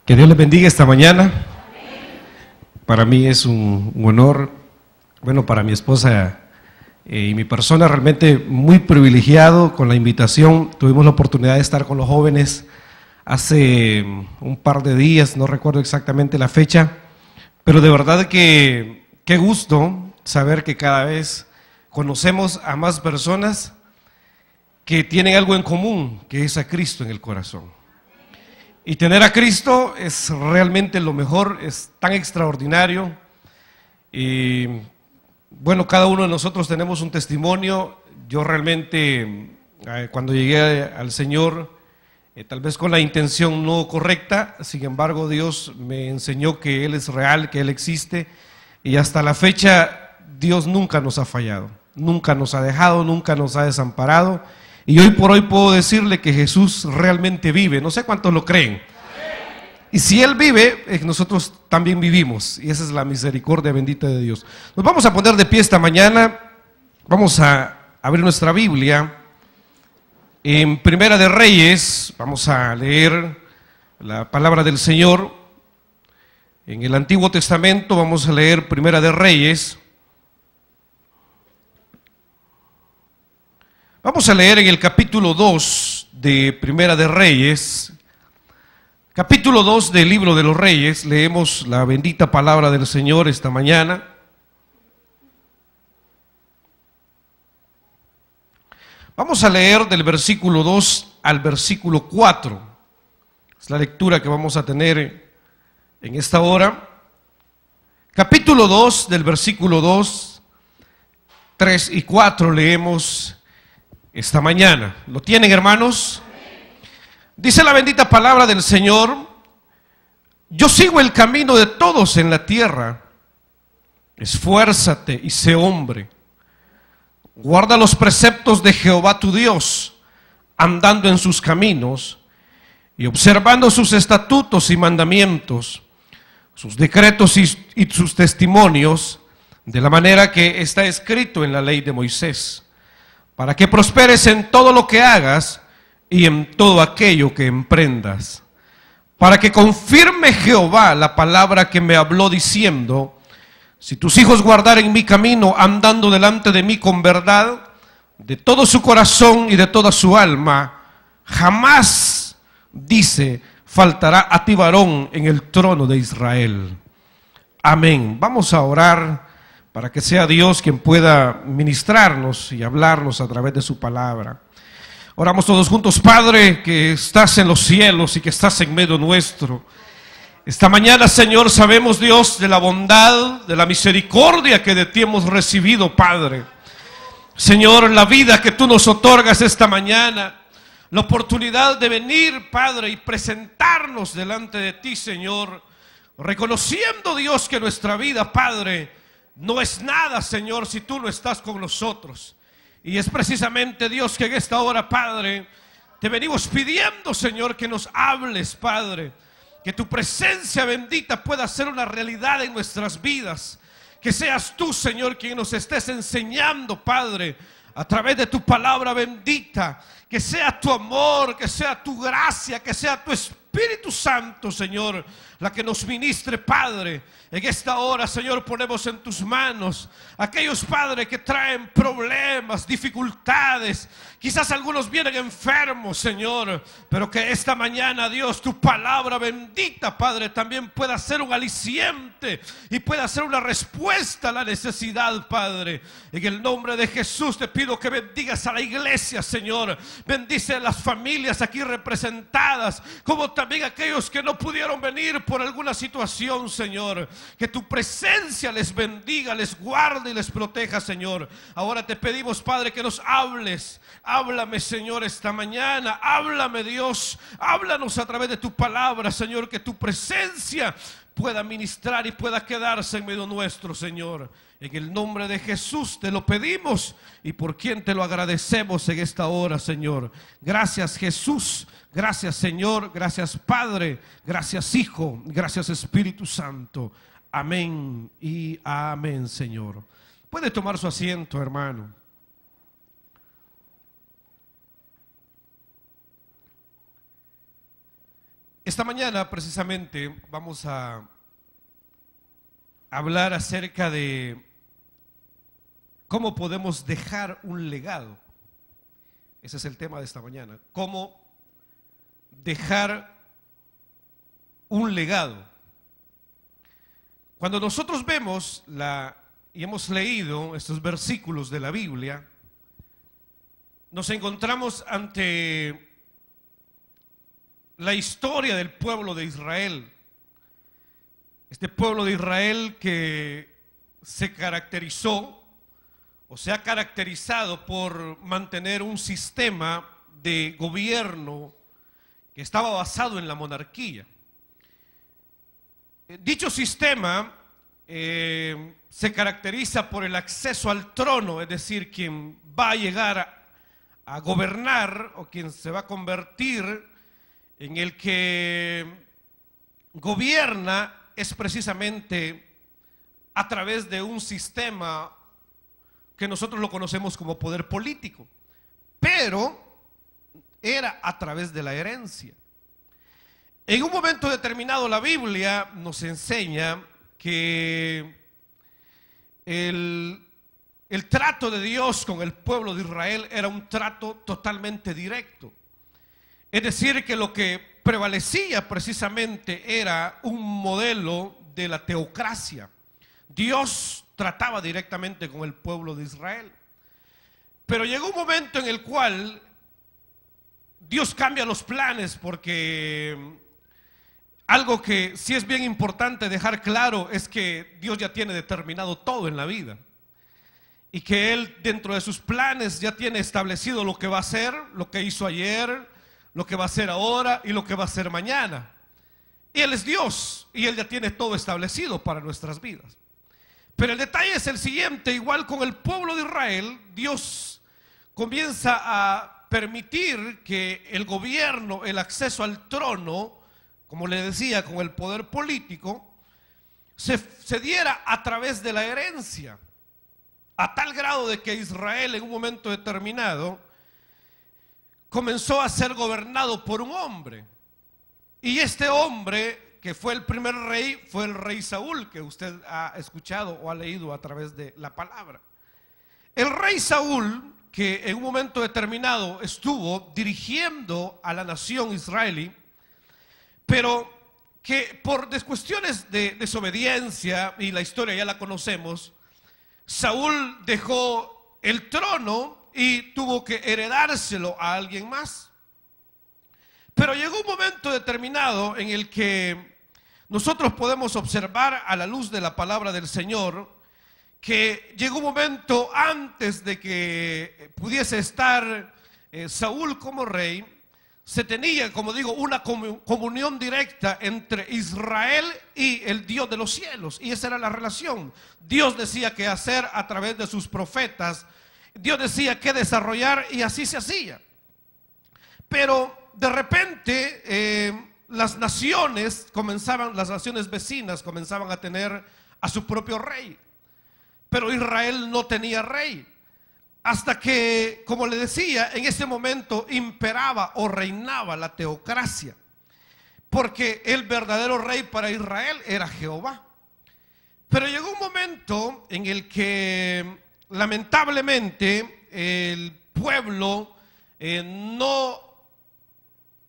Que Dios les bendiga esta mañana. Para mí es un honor, bueno, para mi esposa y mi persona, realmente muy privilegiado con la invitación. Tuvimos la oportunidad de estar con los jóvenes hace un par de días, no recuerdo exactamente la fecha, pero de verdad que qué gusto saber que cada vez conocemos a más personas que tienen algo en común, que es a Cristo en el corazón. Y tener a Cristo es realmente lo mejor, es tan extraordinario. Y bueno, cada uno de nosotros tenemos un testimonio. Yo realmente, cuando llegué al Señor, tal vez con la intención no correcta, sin embargo Dios me enseñó que Él es real, que Él existe. Y hasta la fecha Dios nunca nos ha fallado, nunca nos ha dejado, nunca nos ha desamparado. Y hoy por hoy puedo decirle que Jesús realmente vive. No sé cuántos lo creen. Y si Él vive, nosotros también vivimos. Y esa es la misericordia bendita de Dios. Nos vamos a poner de pie esta mañana. Vamos a abrir nuestra Biblia en Primera de Reyes. Vamos a leer la palabra del Señor. En el Antiguo Testamento vamos a leer Primera de Reyes. Vamos a leer en el capítulo 2 de Primera de Reyes, capítulo 2 del libro de los Reyes. Leemos la bendita palabra del Señor esta mañana. Vamos a leer del versículo 2 al versículo 4. Es la lectura que vamos a tener en esta hora. Capítulo 2 del versículo 2, 3 y 4 leemos esta mañana. ¿Lo tienen, hermanos? Dice la bendita palabra del Señor: yo sigo el camino de todos en la tierra. Esfuérzate y sé hombre. Guarda los preceptos de Jehová tu Dios, andando en sus caminos y observando sus estatutos y mandamientos, sus decretos y sus testimonios, de la manera que está escrito en la ley de Moisés, para que prosperes en todo lo que hagas y en todo aquello que emprendas. Para que confirme Jehová la palabra que me habló diciendo: si tus hijos guardaren mi camino, andando delante de mí con verdad, de todo su corazón y de toda su alma, jamás, dice, faltará a ti varón en el trono de Israel. Amén. Vamos a orar para que sea Dios quien pueda ministrarnos y hablarnos a través de su palabra. Oramos todos juntos. Padre, que estás en los cielos y que estás en medio nuestro, esta mañana, Señor, sabemos, Dios, de la bondad, de la misericordia que de ti hemos recibido, Padre. Señor, la vida que tú nos otorgas esta mañana, la oportunidad de venir, Padre, y presentarnos delante de ti, Señor, reconociendo, Dios, que nuestra vida, Padre, no es nada, Señor, si tú no estás con nosotros. Y es precisamente, Dios, que en esta hora, Padre, te venimos pidiendo, Señor, que nos hables, Padre. Que tu presencia bendita pueda ser una realidad en nuestras vidas. Que seas tú, Señor, quien nos estés enseñando, Padre, a través de tu palabra bendita. Que sea tu amor, que sea tu gracia, que sea tu Espíritu Santo, Señor, la que nos ministre, Padre. En esta hora, Señor, ponemos en tus manos aquellos, Padre, que traen problemas, dificultades. Quizás algunos vienen enfermos, Señor, pero que esta mañana, Dios, tu palabra bendita, Padre, también pueda ser un aliciente y pueda ser una respuesta a la necesidad, Padre. En el nombre de Jesús te pido que bendigas a la iglesia, Señor. Bendice a las familias aquí representadas, como también aquellos que no pudieron venir por alguna situación, Señor. Que tu presencia les bendiga, les guarde y les proteja, Señor. Ahora te pedimos, Padre, que nos hables. Háblame, Señor, esta mañana. Háblame, Dios. Háblanos a través de tu palabra, Señor. Que tu presencia pueda ministrar y pueda quedarse en medio nuestro, Señor. En el nombre de Jesús te lo pedimos y por quien te lo agradecemos en esta hora, Señor. Gracias, Jesús. Gracias, Señor. Gracias, Padre. Gracias, Hijo. Gracias, Espíritu Santo. Amén y amén, Señor. Puede tomar su asiento, hermano. Esta mañana precisamente vamos a hablar acerca de cómo podemos dejar un legado. Ese es el tema de esta mañana. Cómo dejar un legado. Cuando nosotros vemos y hemos leído estos versículos de la Biblia, nos encontramos ante la historia del pueblo de Israel. Este pueblo de Israel que se caracterizó o se ha caracterizado por mantener un sistema de gobierno que estaba basado en la monarquía. Dicho sistema se caracteriza por el acceso al trono, es decir, quien va a llegar a gobernar o quien se va a convertir en el que gobierna es precisamente a través de un sistema que nosotros lo conocemos como poder político, pero era a través de la herencia. En un momento determinado la Biblia nos enseña que el trato de Dios con el pueblo de Israel era un trato totalmente directo. Es decir, que lo que prevalecía precisamente era un modelo de la teocracia. Dios trataba directamente con el pueblo de Israel. Pero llegó un momento en el cual Dios cambia los planes, porque algo que sí es bien importante dejar claro es que Dios ya tiene determinado todo en la vida. Y que Él dentro de sus planes ya tiene establecido lo que va a hacer, lo que hizo ayer, lo que va a hacer ahora y lo que va a hacer mañana. Y Él es Dios y Él ya tiene todo establecido para nuestras vidas. Pero el detalle es el siguiente: igual con el pueblo de Israel, Dios comienza a permitir que el gobierno, el acceso al trono, como le decía, con el poder político, se diera a través de la herencia, a tal grado de que Israel en un momento determinado comenzó a ser gobernado por un hombre. Y este hombre, que fue el primer rey, fue el rey Saúl, que usted ha escuchado o ha leído a través de la palabra. El rey Saúl, que en un momento determinado estuvo dirigiendo a la nación israelí, pero que por cuestiones de desobediencia, y la historia ya la conocemos, Saúl dejó el trono y tuvo que heredárselo a alguien más. Pero llegó un momento determinado en el que nosotros podemos observar a la luz de la palabra del Señor que llegó un momento antes de que pudiese estar Saúl como rey. Se tenía, como digo, una comunión directa entre Israel y el Dios de los cielos, y esa era la relación. Dios decía qué hacer a través de sus profetas, Dios decía qué desarrollar, y así se hacía. Pero de repente las naciones vecinas comenzaban a tener a su propio rey, pero Israel no tenía rey. Hasta que, como le decía, en ese momento imperaba o reinaba la teocracia, porque el verdadero rey para Israel era Jehová. Pero llegó un momento en el que lamentablemente el pueblo no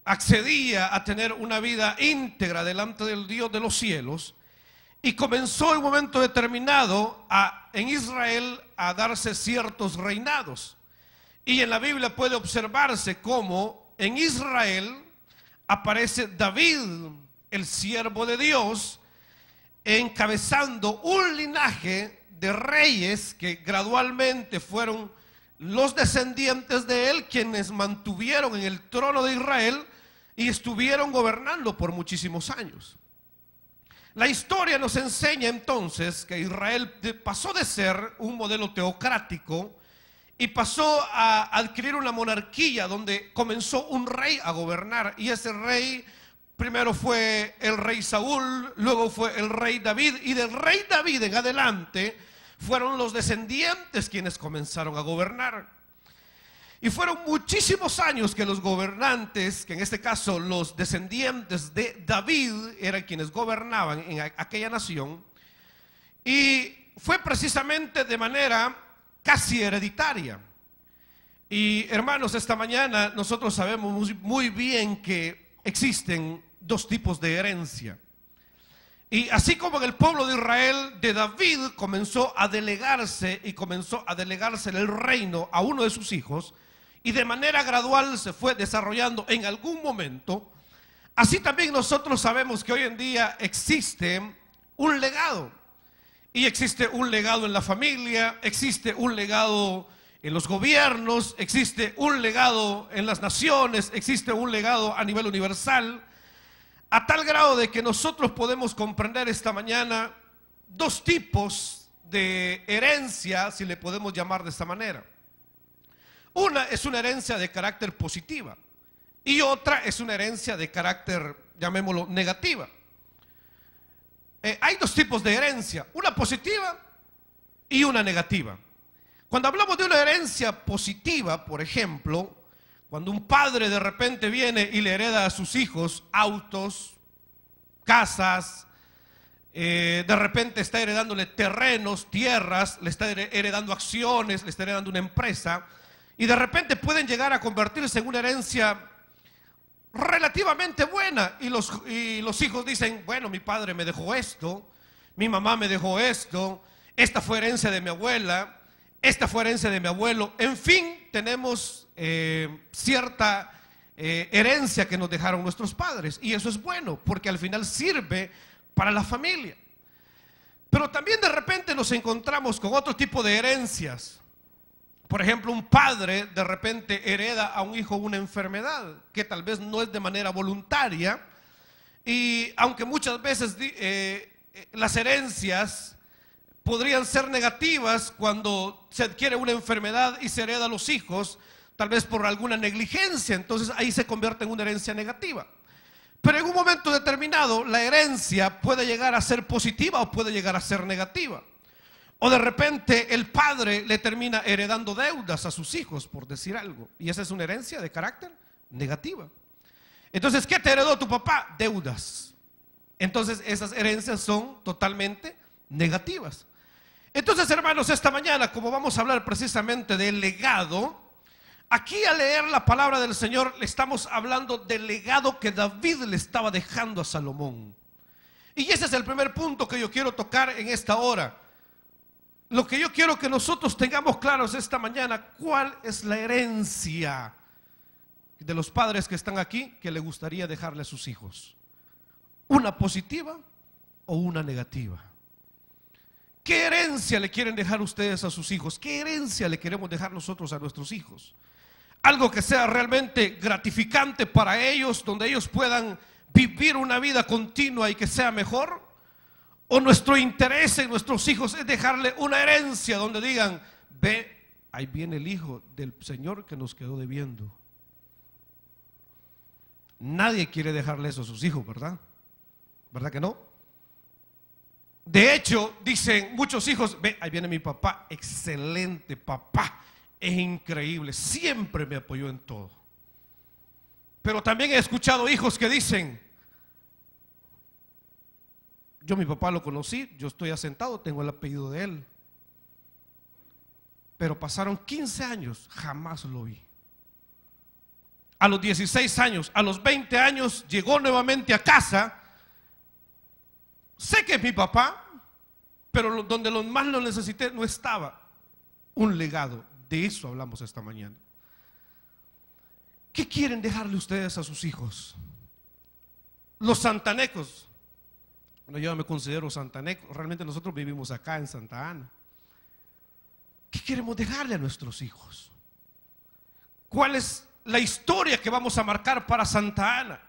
accedía a tener una vida íntegra delante del Dios de los cielos, y comenzó en un momento determinado en Israel a darse ciertos reinados. Y en la Biblia puede observarse cómo en Israel aparece David, el siervo de Dios, encabezando un linaje de reyes que gradualmente fueron los descendientes de él quienes mantuvieron en el trono de Israel y estuvieron gobernando por muchísimos años. La historia nos enseña entonces que Israel pasó de ser un modelo teocrático y pasó a adquirir una monarquía donde comenzó un rey a gobernar, y ese rey primero fue el rey Saúl, luego fue el rey David, y del rey David en adelante fueron los descendientes quienes comenzaron a gobernar. Y fueron muchísimos años que los gobernantes, que en este caso los descendientes de David, eran quienes gobernaban en aquella nación. Y fue precisamente de manera casi hereditaria. Y hermanos, esta mañana nosotros sabemos muy bien que existen dos tipos de herencia. Y así como en el pueblo de Israel, de David comenzó a delegarse el reino a uno de sus hijos, y de manera gradual se fue desarrollando en algún momento, así también nosotros sabemos que hoy en día existe un legado. Y existe un legado en la familia, existe un legado en los gobiernos, existe un legado en las naciones, existe un legado a nivel universal, a tal grado de que nosotros podemos comprender esta mañana dos tipos de herencia, si le podemos llamar de esta manera. Una es una herencia de carácter positiva y otra es una herencia de carácter, llamémoslo, negativa. Hay dos tipos de herencia, una positiva y una negativa. Cuando hablamos de una herencia positiva, por ejemplo, cuando un padre de repente viene y le hereda a sus hijos autos, casas, de repente está heredándole terrenos, tierras, le está heredando acciones, le está heredando una empresa, y de repente pueden llegar a convertirse en una herencia relativamente buena, y los hijos dicen, bueno, mi padre me dejó esto, mi mamá me dejó esto, esta fue herencia de mi abuela, esta fue herencia de mi abuelo. En fin, tenemos cierta herencia que nos dejaron nuestros padres, y eso es bueno porque al final sirve para la familia. Pero también de repente nos encontramos con otro tipo de herencias. Por ejemplo, un padre de repente hereda a un hijo una enfermedad que tal vez no es de manera voluntaria, y aunque muchas veces las herencias podrían ser negativas cuando se adquiere una enfermedad y se hereda a los hijos, tal vez por alguna negligencia, entonces ahí se convierte en una herencia negativa. Pero en un momento determinado la herencia puede llegar a ser positiva o puede llegar a ser negativa. O de repente el padre le termina heredando deudas a sus hijos, por decir algo, y esa es una herencia de carácter negativa. Entonces, ¿qué te heredó tu papá? Deudas. Entonces esas herencias son totalmente negativas. Entonces, hermanos, esta mañana, como vamos a hablar precisamente del legado, aquí al leer la palabra del Señor le estamos hablando del legado que David le estaba dejando a Salomón. Y ese es el primer punto que yo quiero tocar en esta hora. Lo que yo quiero que nosotros tengamos claros esta mañana, ¿cuál es la herencia de los padres que están aquí que le gustaría dejarle a sus hijos? ¿Una positiva o una negativa? ¿Qué herencia le quieren dejar ustedes a sus hijos? ¿Qué herencia le queremos dejar nosotros a nuestros hijos? Algo que sea realmente gratificante para ellos, donde ellos puedan vivir una vida continua y que sea mejor. ¿O nuestro interés en nuestros hijos es dejarle una herencia donde digan, ve, ahí viene el hijo del Señor que nos quedó debiendo? Nadie quiere dejarle eso a sus hijos, ¿verdad? ¿Verdad que no? De hecho, dicen muchos hijos, ve, ahí viene mi papá, excelente papá, es increíble, siempre me apoyó en todo. Pero también he escuchado hijos que dicen, yo mi papá lo conocí, yo estoy asentado, tengo el apellido de él, pero pasaron 15 años, jamás lo vi. A los 16 años, a los 20 años, llegó nuevamente a casa. Sé que es mi papá, pero donde más lo necesité no estaba un legado. De eso hablamos esta mañana. ¿Qué quieren dejarle ustedes a sus hijos? Los santanecos. Bueno, yo me considero santaneco. Realmente nosotros vivimos acá en Santa Ana. ¿Qué queremos dejarle a nuestros hijos? ¿Cuál es la historia que vamos a marcar para Santa Ana?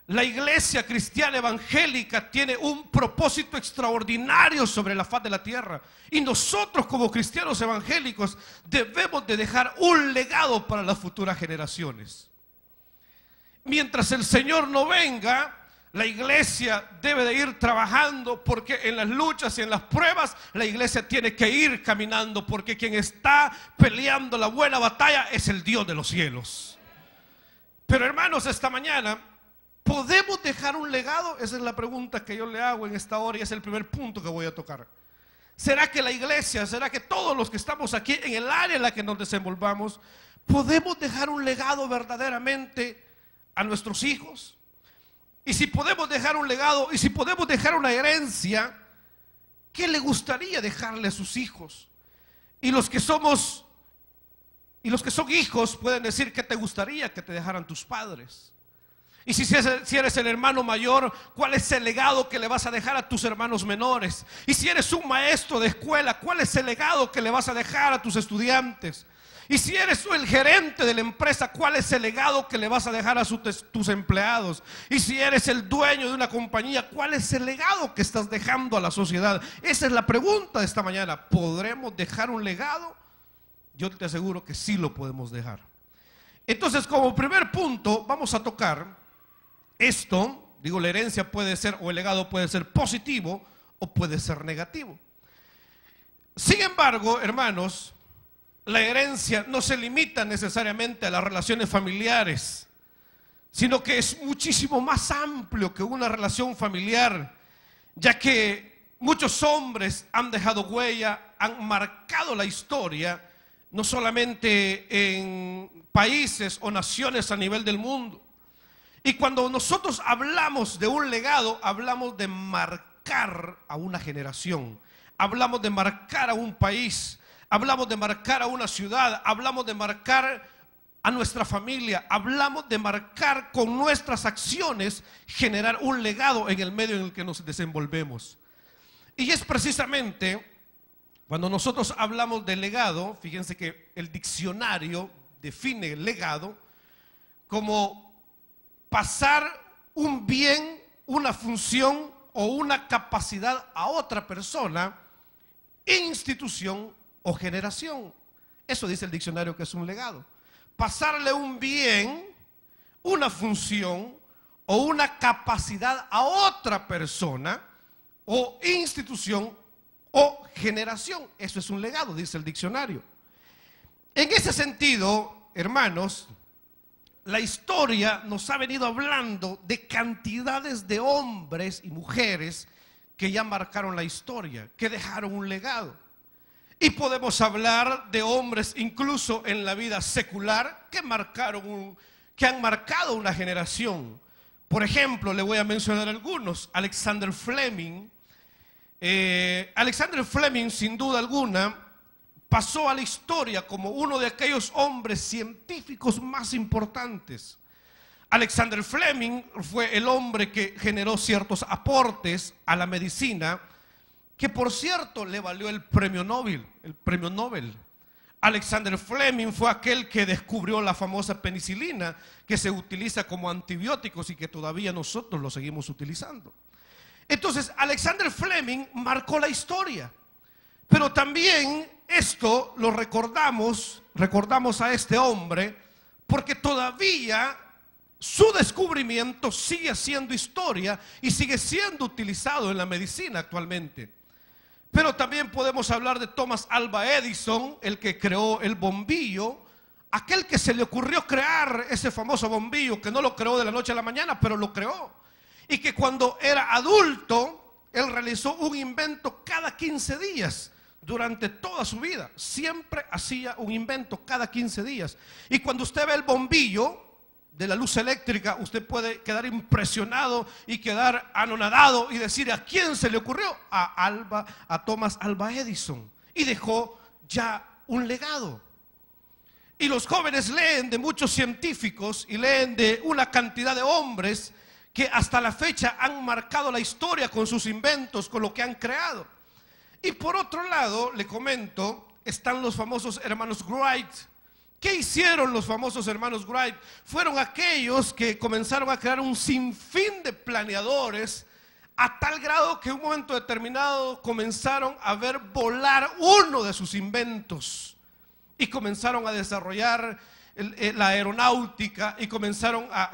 La iglesia cristiana evangélica tiene un propósito extraordinario sobre la faz de la tierra, y nosotros como cristianos evangélicos debemos de dejar un legado para las futuras generaciones. Mientras el Señor no venga, La iglesia debe de ir trabajando, porque en las luchas y en las pruebas la iglesia tiene que ir caminando, porque quien está peleando la buena batalla es el Dios de los cielos. Pero hermanos, esta mañana, ¿podemos dejar un legado? Esa es la pregunta que yo le hago en esta hora, y es el primer punto que voy a tocar. ¿Será que la iglesia, será que todos los que estamos aquí en el área en la que nos desenvolvamos, podemos dejar un legado verdaderamente a nuestros hijos? Y si podemos dejar un legado, y si podemos dejar una herencia, ¿qué le gustaría dejarle a sus hijos? Y los que son hijos pueden decir: ¿qué te gustaría que te dejaran tus padres? Y si eres el hermano mayor, ¿cuál es el legado que le vas a dejar a tus hermanos menores? Y si eres un maestro de escuela, ¿cuál es el legado que le vas a dejar a tus estudiantes? Y si eres el gerente de la empresa, ¿cuál es el legado que le vas a dejar a tus empleados? Y si eres el dueño de una compañía, ¿cuál es el legado que estás dejando a la sociedad? Esa es la pregunta de esta mañana. ¿Podremos dejar un legado? Yo te aseguro que sí lo podemos dejar. Entonces, como primer punto, vamos a tocar esto. Digo, la herencia puede ser, o el legado puede ser positivo o puede ser negativo. Sin embargo, hermanos, la herencia no se limita necesariamente a las relaciones familiares, sino que es muchísimo más amplio que una relación familiar, ya que muchos hombres han dejado huella, han marcado la historia, no solamente en países o naciones a nivel del mundo. Y cuando nosotros hablamos de un legado, hablamos de marcar a una generación, hablamos de marcar a un país, hablamos de marcar a una ciudad, hablamos de marcar a nuestra familia, hablamos de marcar con nuestras acciones, generar un legado en el medio en el que nos desenvolvemos. Y es precisamente cuando nosotros hablamos de legado, fíjense que el diccionario define el legado como pasar un bien, una función o una capacidad a otra persona, institución o generación. Eso dice el diccionario que es un legado. Pasarle un bien, una función o una capacidad a otra persona o institución o generación. Eso es un legado, dice el diccionario. En ese sentido, hermanos, la historia nos ha venido hablando de cantidades de hombres y mujeres que ya marcaron la historia, que dejaron un legado. Y podemos hablar de hombres incluso en la vida secular que han marcado una generación. Por ejemplo, le voy a mencionar algunos. Alexander Fleming. Alexander Fleming, sin duda alguna, pasó a la historia como uno de aquellos hombres científicos más importantes. Alexander Fleming fue el hombre que generó ciertos aportes a la medicina, que por cierto le valió el premio Nobel, Alexander Fleming fue aquel que descubrió la famosa penicilina, que se utiliza como antibióticos y que todavía nosotros lo seguimos utilizando. Entonces, Alexander Fleming marcó la historia, pero también esto lo recordamos a este hombre, porque todavía su descubrimiento sigue siendo historia y sigue siendo utilizado en la medicina actualmente. Pero también podemos hablar de Thomas Alva Edison, el que creó el bombillo, aquel que se le ocurrió crear ese famoso bombillo, que no lo creó de la noche a la mañana, pero lo creó. Y que cuando era adulto, él realizó un invento cada 15 días. Durante toda su vida siempre hacía un invento cada 15 días. Y cuando usted ve el bombillo de la luz eléctrica, usted puede quedar impresionado y quedar anonadado y decir: ¿a quién se le ocurrió? A Thomas Alva Edison. Y dejó ya un legado. Y los jóvenes leen de muchos científicos y leen de una cantidad de hombres que hasta la fecha han marcado la historia con sus inventos, con lo que han creado. Y por otro lado, le comento, están los famosos hermanos Wright. ¿Qué hicieron los famosos hermanos Wright? Fueron aquellos que comenzaron a crear un sinfín de planeadores, a tal grado que en un momento determinado comenzaron a ver volar uno de sus inventos y comenzaron a desarrollar la aeronáutica y comenzaron a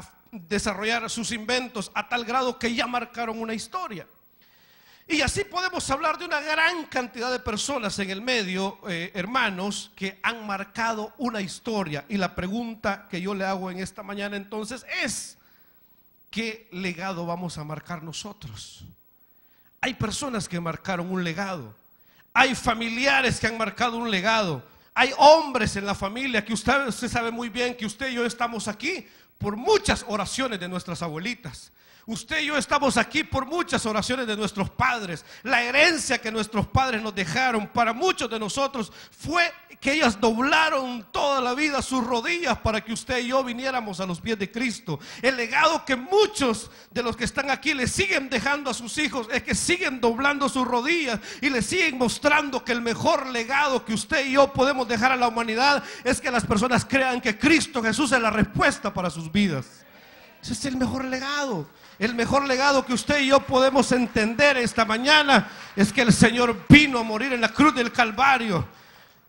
desarrollar sus inventos a tal grado que ya marcaron una historia. Y así podemos hablar de una gran cantidad de personas en el medio, hermanos, que han marcado una historia. Y la pregunta que yo le hago en esta mañana entonces es: ¿qué legado vamos a marcar nosotros? Hay personas que marcaron un legado. Hay familiares que han marcado un legado. Hay hombres en la familia que usted sabe muy bien que usted y yo estamos aquí por muchas oraciones de nuestras abuelitas. Usted y yo estamos aquí por muchas oraciones de nuestros padres. La herencia que nuestros padres nos dejaron para muchos de nosotros fue que ellas doblaron toda la vida sus rodillas para que usted y yo viniéramos a los pies de Cristo. El legado que muchos de los que están aquí le siguen dejando a sus hijos es que siguen doblando sus rodillas y le siguen mostrando que el mejor legado que usted y yo podemos dejar a la humanidad es que las personas crean que Cristo Jesús es la respuesta para sus vidas. Ese es el mejor legado. El mejor legado que usted y yo podemos entender esta mañana es que el Señor vino a morir en la cruz del Calvario.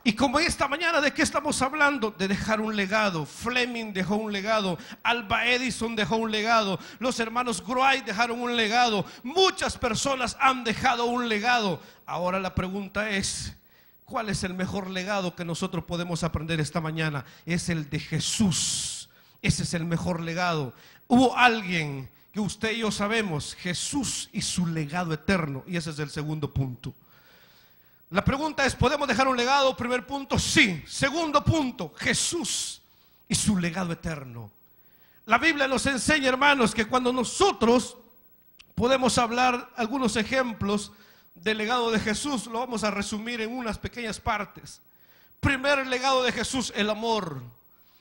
Y como esta mañana, ¿de qué estamos hablando? De dejar un legado. Fleming dejó un legado, Alva Edison dejó un legado, los hermanos Wright dejaron un legado, muchas personas han dejado un legado. Ahora la pregunta es: ¿cuál es el mejor legado que nosotros podemos aprender esta mañana? Es el de Jesús. Ese es el mejor legado. Hubo alguien que usted y yo sabemos, Jesús y su legado eterno, y ese es el segundo punto. La pregunta es: ¿podemos dejar un legado? Primer punto, sí. Segundo punto, Jesús y su legado eterno. La Biblia nos enseña, hermanos, que cuando nosotros podemos hablar algunos ejemplos del legado de Jesús, lo vamos a resumir en unas pequeñas partes. Primer legado de Jesús, el amor.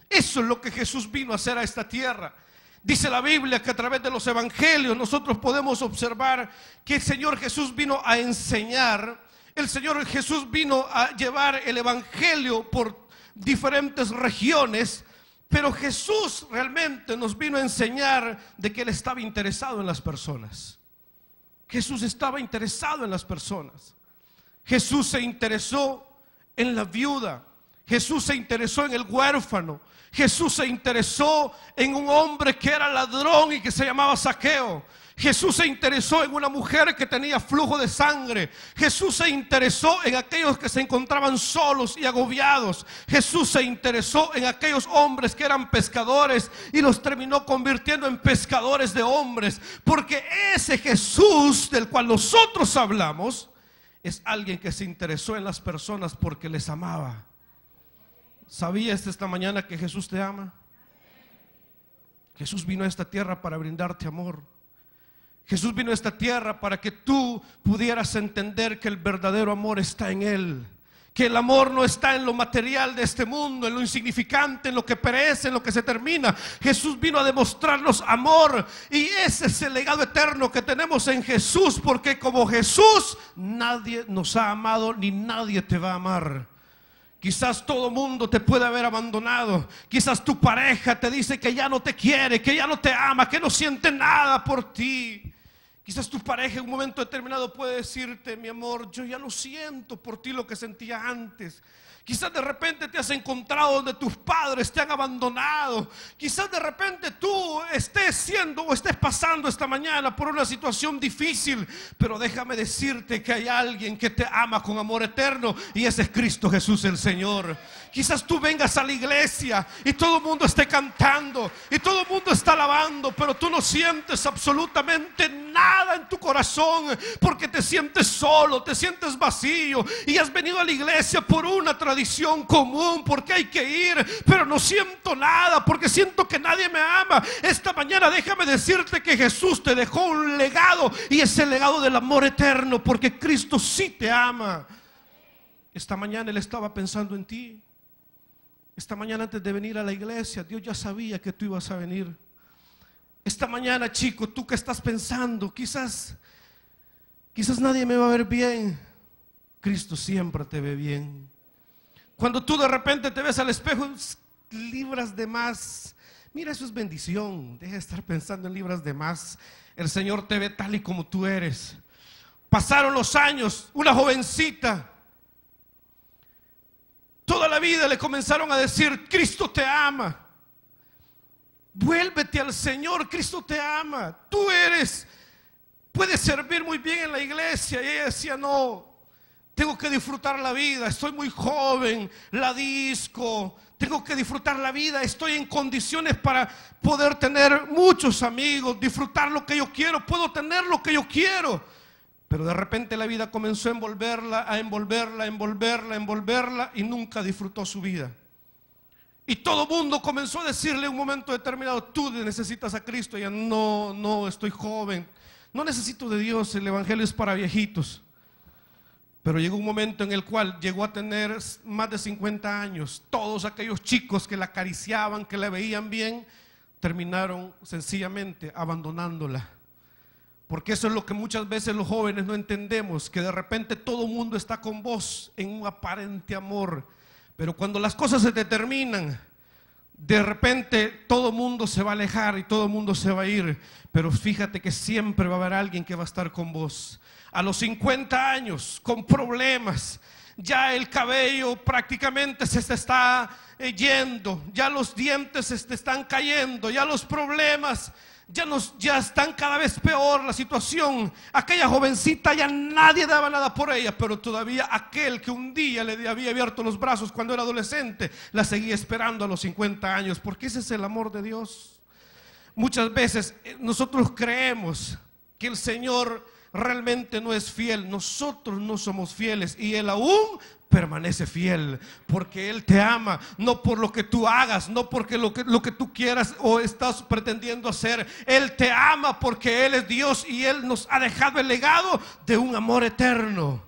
Eso es lo que Jesús vino a hacer a esta tierra. Dice la Biblia que a través de los evangelios nosotros podemos observar que el Señor Jesús vino a enseñar. El Señor Jesús vino a llevar el evangelio por diferentes regiones, pero Jesús realmente nos vino a enseñar de que Él estaba interesado en las personas. Jesús estaba interesado en las personas. Jesús se interesó en la viuda. Jesús se interesó en el huérfano. Jesús se interesó en un hombre que era ladrón y que se llamaba Zaqueo. Jesús se interesó en una mujer que tenía flujo de sangre. Jesús se interesó en aquellos que se encontraban solos y agobiados. Jesús se interesó en aquellos hombres que eran pescadores y los terminó convirtiendo en pescadores de hombres. Porque ese Jesús del cual nosotros hablamos es alguien que se interesó en las personas porque les amaba. ¿Sabías esta mañana que Jesús te ama? Jesús vino a esta tierra para brindarte amor. Jesús vino a esta tierra para que tú pudieras entender que el verdadero amor está en Él. Que el amor no está en lo material de este mundo, en lo insignificante, en lo que perece, en lo que se termina. Jesús vino a demostrarnos amor. Y ese es el legado eterno que tenemos en Jesús. Porque como Jesús, nadie nos ha amado ni nadie te va a amar. Quizás todo mundo te puede haber abandonado. Quizás tu pareja te dice que ya no te quiere, que ya no te ama, que no siente nada por ti. Quizás tu pareja en un momento determinado puede decirte: mi amor, yo ya no siento por ti lo que sentía antes. Quizás de repente te has encontrado donde tus padres te han abandonado. Quizás de repente tú estés siendo o estés pasando esta mañana por una situación difícil. Pero déjame decirte que hay alguien que te ama con amor eterno, y ese es Cristo Jesús el Señor. Quizás tú vengas a la iglesia y todo el mundo esté cantando y todo el mundo está alabando, pero tú no sientes absolutamente nada en tu corazón porque te sientes solo, te sientes vacío y has venido a la iglesia por una tradición común, porque hay que ir, pero no siento nada porque siento que nadie me ama. Esta mañana déjame decirte que Jesús te dejó un legado, y es el legado del amor eterno, porque Cristo sí te ama. Esta mañana Él estaba pensando en ti. Esta mañana antes de venir a la iglesia, Dios ya sabía que tú ibas a venir. Esta mañana, chico, tú que estás pensando, quizás nadie me va a ver bien. Cristo siempre te ve bien. Cuando tú de repente te ves al espejo, libras de más. Mira, eso es bendición. Deja de estar pensando en libras de más. El Señor te ve tal y como tú eres. Pasaron los años, una jovencita, toda la vida le comenzaron a decir: Cristo te ama. Vuélvete al Señor, Cristo te ama. Puedes servir muy bien en la iglesia. Y ella decía, no, tengo que disfrutar la vida, estoy muy joven, la disco, tengo que disfrutar la vida, estoy en condiciones para poder tener muchos amigos, disfrutar lo que yo quiero, puedo tener lo que yo quiero. Pero de repente la vida comenzó a envolverla y nunca disfrutó su vida. Y todo el mundo comenzó a decirle en un momento determinado, tú necesitas a Cristo. Y ella, no, estoy joven, no necesito de Dios, el evangelio es para viejitos. Pero llegó un momento en el cual llegó a tener más de 50 años. Todos aquellos chicos que la acariciaban, que la veían bien, terminaron sencillamente abandonándola. Porque eso es lo que muchas veces los jóvenes no entendemos, que de repente todo el mundo está con vos en un aparente amor, pero cuando las cosas se determinan, de repente todo el mundo se va a alejar y todo el mundo se va a ir. Pero fíjate que siempre va a haber alguien que va a estar con vos. A los 50 años, con problemas, ya el cabello prácticamente se te está yendo, ya los dientes se te están cayendo, ya los problemas ya están cada vez peor la situación. Aquella jovencita ya nadie daba nada por ella, pero todavía aquel que un día le había abierto los brazos cuando era adolescente, la seguía esperando a los 50 años, porque ese es el amor de Dios. Muchas veces nosotros creemos que el Señor realmente no es fiel. Nosotros no somos fieles y Él aún permanece fiel, porque Él te ama, no por lo que tú hagas, no porque lo que tú quieras o estás pretendiendo hacer. Él te ama porque Él es Dios y Él nos ha dejado el legado de un amor eterno.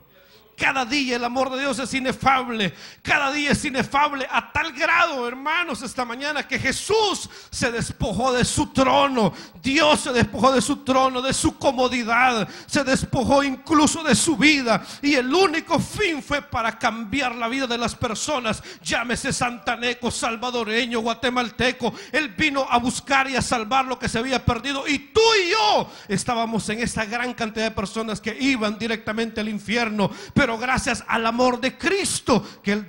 Cada día el amor de Dios es inefable. Cada día es inefable a tal grado, hermanos, esta mañana, que Jesús se despojó de su trono. Dios se despojó de su trono, de su comodidad. Se despojó incluso de su vida. Y el único fin fue para cambiar la vida de las personas. Llámese santaneco, salvadoreño, guatemalteco. Él vino a buscar y a salvar lo que se había perdido. Y tú y yo estábamos en esa gran cantidad de personas que iban directamente al infierno. Pero gracias al amor de Cristo, que Él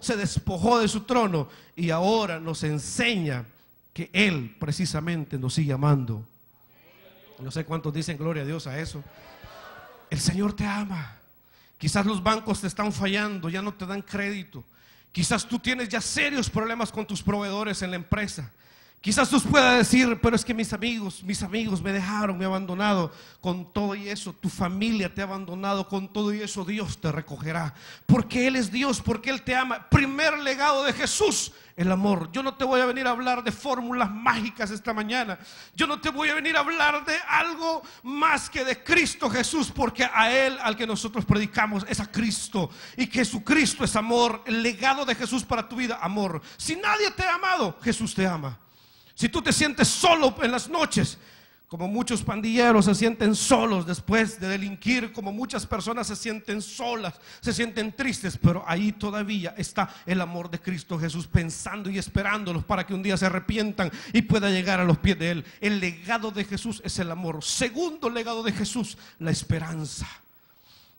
se despojó de su trono y ahora nos enseña que Él precisamente nos sigue amando. No sé cuántos dicen gloria a Dios a eso. El Señor te ama. Quizás los bancos te están fallando, ya no te dan crédito. Quizás tú tienes ya serios problemas con tus proveedores en la empresa. Quizás tú puedas decir, pero es que mis amigos me dejaron, me abandonado. Con todo y eso, tu familia te ha abandonado. Con todo y eso, Dios te recogerá, porque Él es Dios, porque Él te ama. Primer legado de Jesús, el amor. Yo no te voy a venir a hablar de fórmulas mágicas esta mañana. Yo no te voy a venir a hablar de algo más que de Cristo Jesús, porque a Él, al que nosotros predicamos, es a Cristo. Y que Jesucristo es amor. El legado de Jesús para tu vida, amor. Si nadie te ha amado, Jesús te ama. Si tú te sientes solo en las noches, como muchos pandilleros se sienten solos después de delinquir, como muchas personas se sienten solas, se sienten tristes, pero ahí todavía está el amor de Cristo Jesús pensando y esperándolos para que un día se arrepientan y puedan llegar a los pies de Él. El legado de Jesús es el amor. Segundo legado de Jesús, la esperanza.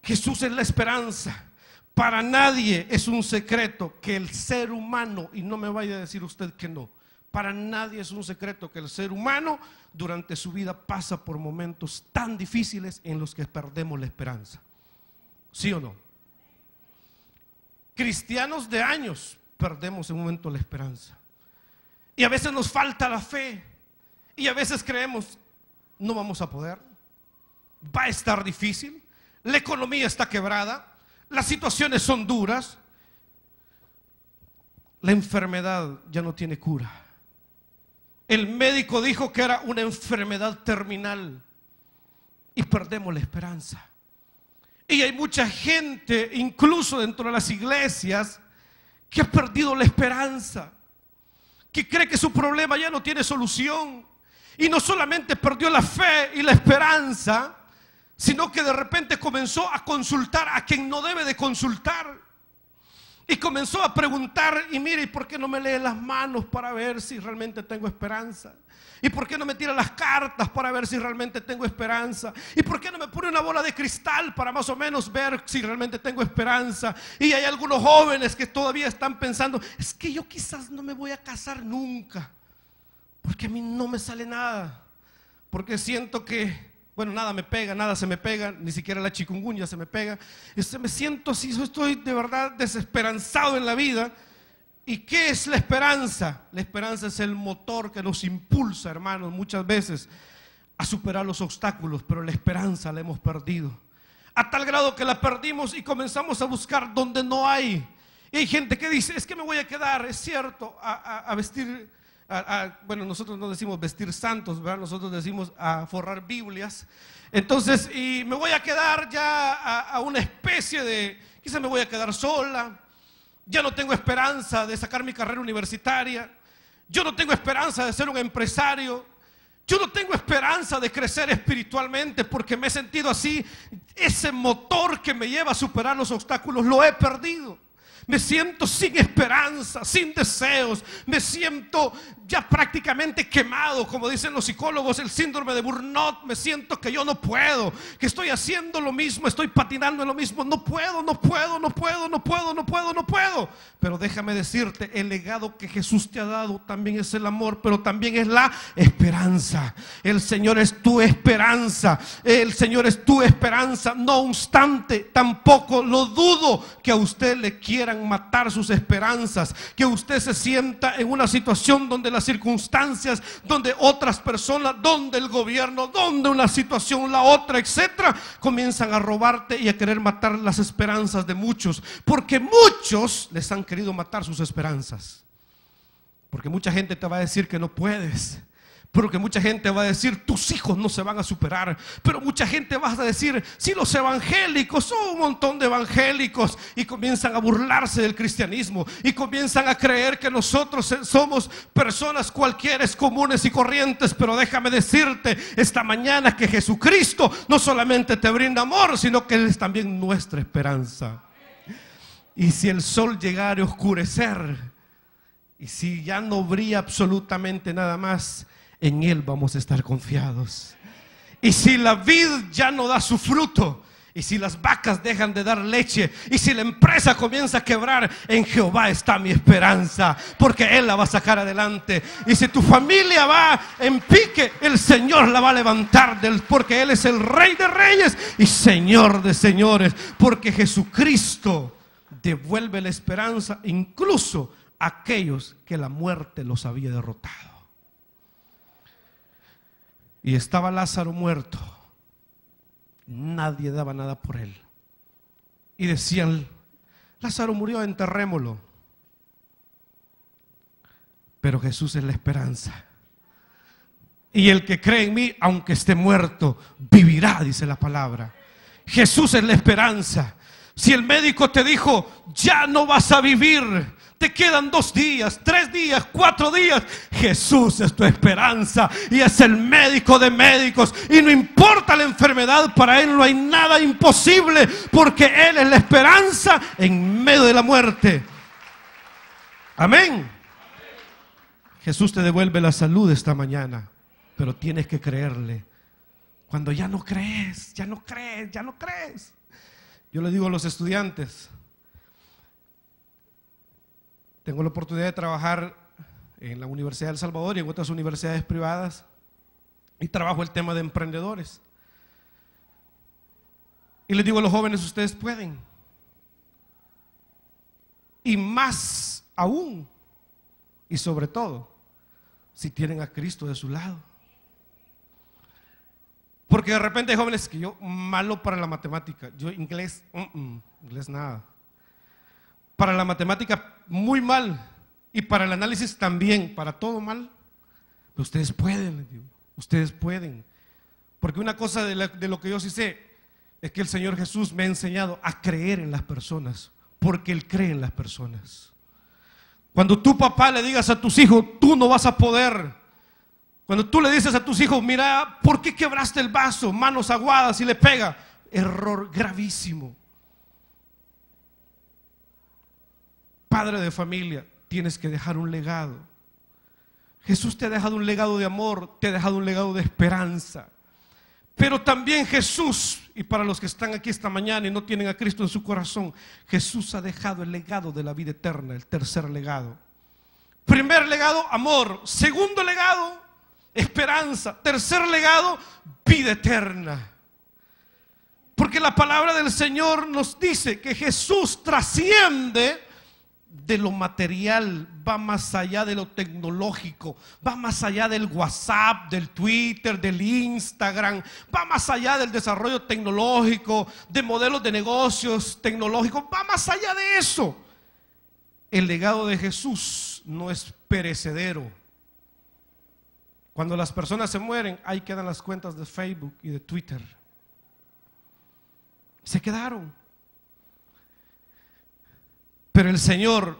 Jesús es la esperanza. Para nadie es un secreto que el ser humano, y no me vaya a decir usted que no, para nadie es un secreto que el ser humano durante su vida pasa por momentos tan difíciles en los que perdemos la esperanza. ¿Sí o no? Cristianos de años perdemos en un momento la esperanza. Y a veces nos falta la fe. Y a veces creemos, no vamos a poder. Va a estar difícil. La economía está quebrada. Las situaciones son duras. La enfermedad ya no tiene cura. El médico dijo que era una enfermedad terminal y perdemos la esperanza. Y hay mucha gente, incluso dentro de las iglesias, que ha perdido la esperanza, que cree que su problema ya no tiene solución. Y no solamente perdió la fe y la esperanza, sino que de repente comenzó a consultar a quien no debe de consultar. Y comenzó a preguntar, y mire, ¿y por qué no me lee las manos para ver si realmente tengo esperanza? ¿Y por qué no me tira las cartas para ver si realmente tengo esperanza? ¿Y por qué no me pone una bola de cristal para más o menos ver si realmente tengo esperanza? Y hay algunos jóvenes que todavía están pensando, es que yo quizás no me voy a casar nunca. Porque a mí no me sale nada. Porque siento que, bueno, nada me pega, nada se me pega, ni siquiera la chikungunya se me pega. Me siento así, estoy de verdad desesperanzado en la vida. ¿Y qué es la esperanza? La esperanza es el motor que nos impulsa, hermanos, muchas veces a superar los obstáculos, pero la esperanza la hemos perdido. A tal grado que la perdimos y comenzamos a buscar donde no hay. Y hay gente que dice, es que me voy a quedar, es cierto, a vestir, bueno, nosotros no decimos vestir santos, ¿verdad? Nosotros decimos a forrar Biblias. Entonces, y me voy a quedar ya a una especie de, quizá me voy a quedar sola. Ya no tengo esperanza de sacar mi carrera universitaria. Yo no tengo esperanza de ser un empresario. Yo no tengo esperanza de crecer espiritualmente porque me he sentido así. Ese motor que me lleva a superar los obstáculos lo he perdido. Me siento sin esperanza, sin deseos. Me siento ya prácticamente quemado, como dicen los psicólogos, el síndrome de burnout. Me siento que yo no puedo, que estoy haciendo lo mismo, estoy patinando en lo mismo. No puedo. Pero déjame decirte, el legado que Jesús te ha dado también es el amor, pero también es la esperanza. El Señor es tu esperanza. El Señor es tu esperanza. No obstante, tampoco lo dudo que a usted le quieran matar sus esperanzas, que usted se sienta en una situación donde las circunstancias, donde otras personas, donde el gobierno, donde una situación, la otra, etcétera, comienzan a robarte y a querer matar las esperanzas de muchos, porque muchos les han querido matar sus esperanzas. Porque mucha gente te va a decir que no puedes. Porque mucha gente va a decir, tus hijos no se van a superar. Pero mucha gente va a decir, si los evangélicos, son un montón de evangélicos, y comienzan a burlarse del cristianismo y comienzan a creer que nosotros somos personas cualquiera, comunes y corrientes. Pero déjame decirte esta mañana que Jesucristo no solamente te brinda amor, sino que Él es también nuestra esperanza. Y si el sol llegara a oscurecer, y si ya no brilla absolutamente nada más, en Él vamos a estar confiados. Y si la vid ya no da su fruto, y si las vacas dejan de dar leche, y si la empresa comienza a quebrar, en Jehová está mi esperanza, porque Él la va a sacar adelante. Y si tu familia va en pique, el Señor la va a levantar, porque Él es el Rey de reyes y Señor de señores. Porque Jesucristo devuelve la esperanza incluso a aquellos que la muerte los había derrotado. Y estaba Lázaro muerto. Nadie daba nada por él. Y decían, Lázaro murió, enterrémoslo. Pero Jesús es la esperanza. Y el que cree en mí, aunque esté muerto, vivirá, dice la palabra. Jesús es la esperanza. Si el médico te dijo, ya no vas a vivir, te quedan 2 días, 3 días, 4 días, Jesús es tu esperanza y es el médico de médicos. Y no importa la enfermedad, para Él no hay nada imposible, porque Él es la esperanza en medio de la muerte. Amén. Jesús te devuelve la salud esta mañana, pero tienes que creerle. Cuando ya no crees, ya no crees. Yo le digo a los estudiantes, tengo la oportunidad de trabajar en la Universidad de El Salvador y en otras universidades privadas, y trabajo el tema de emprendedores. Y les digo a los jóvenes, ustedes pueden. Y más aún, y sobre todo, si tienen a Cristo de su lado. Porque de repente hay jóvenes que yo, malo para la matemática, yo inglés nada. Para la matemática muy mal, y para el análisis también, para todo mal. Pero ustedes pueden, ustedes pueden. Porque una cosa de lo que yo sí sé es que el Señor Jesús me ha enseñado a creer en las personas, porque Él cree en las personas. Cuando tu papá le digas a tus hijos, tú no vas a poder. Cuando tú le dices a tus hijos, mira, ¿por qué quebraste el vaso? Manos aguadas, y le pega. Error gravísimo. Padre de familia, tienes que dejar un legado. Jesús te ha dejado un legado de amor, te ha dejado un legado de esperanza. Pero también Jesús, y para los que están aquí esta mañana y no tienen a Cristo en su corazón, Jesús ha dejado el legado de la vida eterna, el tercer legado. Primer legado, amor. Segundo legado, esperanza. Tercer legado, vida eterna. Porque la palabra del Señor nos dice que Jesús trasciende de lo material, va más allá de lo tecnológico, va más allá del WhatsApp, del Twitter, del Instagram, va más allá del desarrollo tecnológico, de modelos de negocios tecnológicos, va más allá de eso. El legado de Jesús no es perecedero. Cuando las personas se mueren, ahí quedan las cuentas de Facebook y de Twitter. Se quedaron. Pero el Señor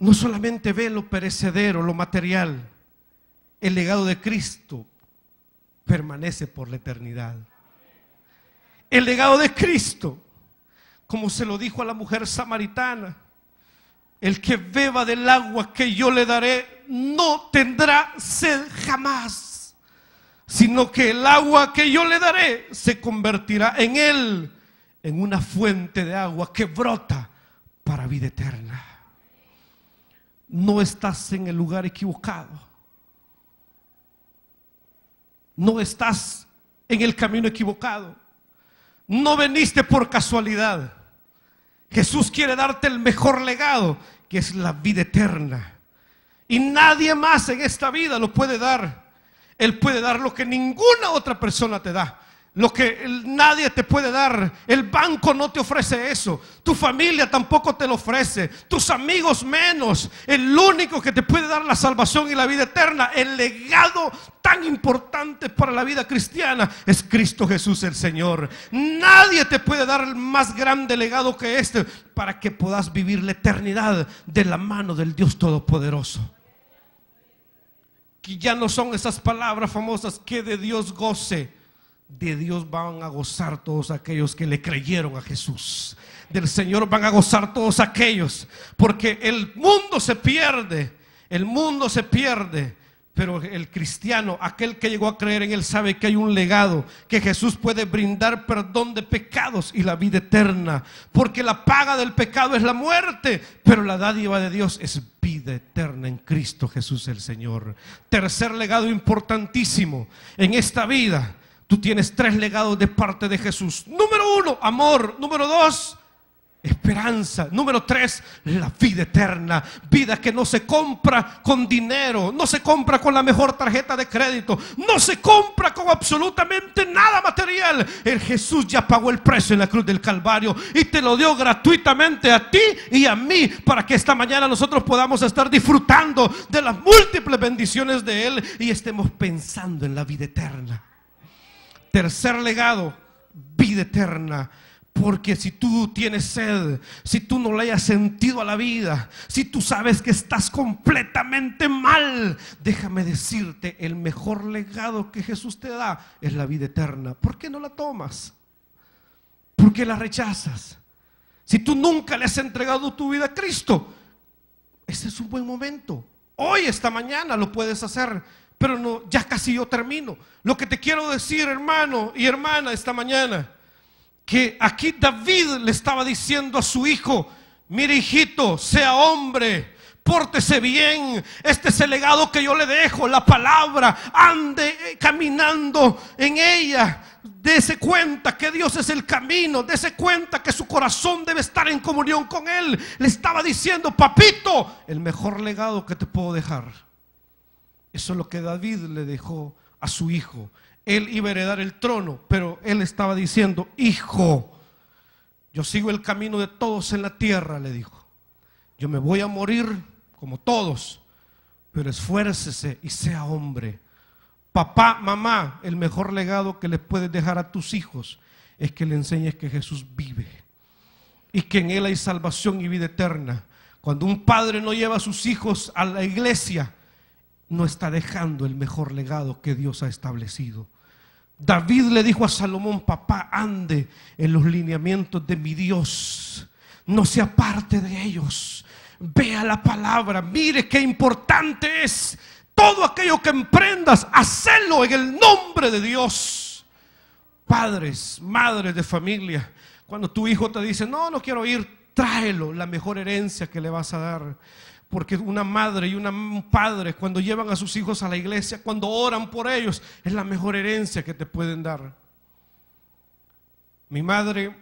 no solamente ve lo perecedero, lo material. El legado de Cristo permanece por la eternidad. El legado de Cristo, como se lo dijo a la mujer samaritana: el que beba del agua que yo le daré no tendrá sed jamás, sino que el agua que yo le daré se convertirá en él en una fuente de agua que brota para vida eterna. No estás en el lugar equivocado. No estás en el camino equivocado. No veniste por casualidad. Jesús quiere darte el mejor legado, que es la vida eterna. Y nadie más en esta vida lo puede dar. Él puede dar lo que ninguna otra persona te da, lo que nadie te puede dar. El banco no te ofrece eso, tu familia tampoco te lo ofrece, tus amigos menos. El único que te puede dar la salvación y la vida eterna, el legado tan importante para la vida cristiana, es Cristo Jesús el Señor. Nadie te puede dar el más grande legado que este, para que puedas vivir la eternidad de la mano del Dios Todopoderoso. Que ya no son esas palabras famosas, que de Dios goce. De Dios van a gozar todos aquellos que le creyeron a Jesús. Del Señor van a gozar todos aquellos, porque el mundo se pierde, pero el cristiano, aquel que llegó a creer en Él, sabe que hay un legado, que Jesús puede brindar perdón de pecados y la vida eterna, porque la paga del pecado es la muerte, pero la dádiva de Dios es vida eterna en Cristo Jesús el Señor. Tercer legado importantísimo en esta vida. Tú tienes 3 legados de parte de Jesús. Número 1, amor. Número 2, esperanza. Número 3, la vida eterna. Vida que no se compra con dinero, no se compra con la mejor tarjeta de crédito, no se compra con absolutamente nada material. El Jesús ya pagó el precio en la cruz del Calvario y te lo dio gratuitamente a ti y a mí, para que esta mañana nosotros podamos estar disfrutando de las múltiples bendiciones de Él y estemos pensando en la vida eterna. Tercer legado, vida eterna. Porque si tú tienes sed, si tú no le hayas sentido a la vida, si tú sabes que estás completamente mal, déjame decirte, el mejor legado que Jesús te da es la vida eterna. ¿Por qué no la tomas? ¿Por qué la rechazas? Si tú nunca le has entregado tu vida a Cristo, este es un buen momento. Hoy, esta mañana lo puedes hacer. Pero no, ya casi yo termino. Lo que te quiero decir, hermano y hermana, esta mañana, que aquí David le estaba diciendo a su hijo: mire, hijito, sea hombre, pórtese bien. Este es el legado que yo le dejo, la palabra. Ande caminando en ella. Dese cuenta que Dios es el camino. Dese cuenta que su corazón debe estar en comunión con Él. Le estaba diciendo: papito, el mejor legado que te puedo dejar. Eso es lo que David le dejó a su hijo. Él iba a heredar el trono, pero él estaba diciendo: hijo, yo sigo el camino de todos en la tierra, le dijo. Yo me voy a morir como todos, pero esfuércese y sea hombre. Papá, mamá, el mejor legado que le puedes dejar a tus hijos es que le enseñes que Jesús vive y que en Él hay salvación y vida eterna. Cuando un padre no lleva a sus hijos a la iglesia, no está dejando el mejor legado que Dios ha establecido. David le dijo a Salomón: papá, ande en los lineamientos de mi Dios, no se aparte de ellos, vea la palabra, mire qué importante es. Todo aquello que emprendas, hacelo en el nombre de Dios. Padres, madres de familia, cuando tu hijo te dice: no quiero ir, tráelo, la mejor herencia que le vas a dar. Porque una madre y un padre, cuando llevan a sus hijos a la iglesia, cuando oran por ellos, es la mejor herencia que te pueden dar. Mi madre